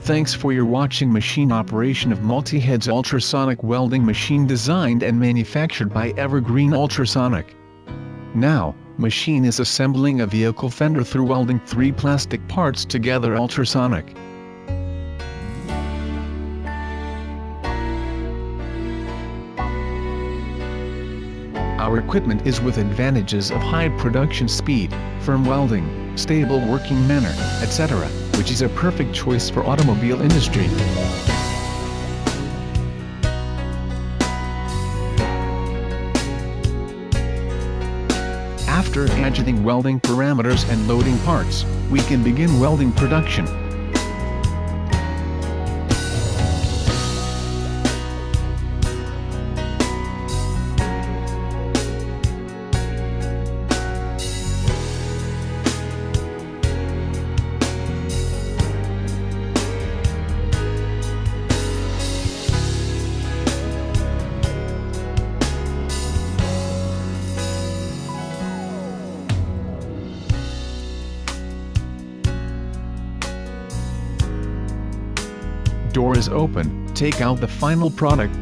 Thanks for your watching. Machine operation of multi-heads ultrasonic welding machine designed and manufactured by Evergreen Ultrasonic. Now, machine is assembling a vehicle fender through welding 3 plastic parts together. Ultrasonic. Our equipment is with advantages of high production speed, firm welding, stable working manner, etc., which is a perfect choice for automobile industry. After adjusting welding parameters and loading parts, we can begin welding production. Door is open, take out the final product.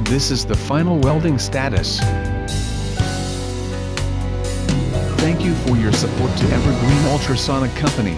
This is the final welding status. Thank you for your support to Evergreen Ultrasonic Company.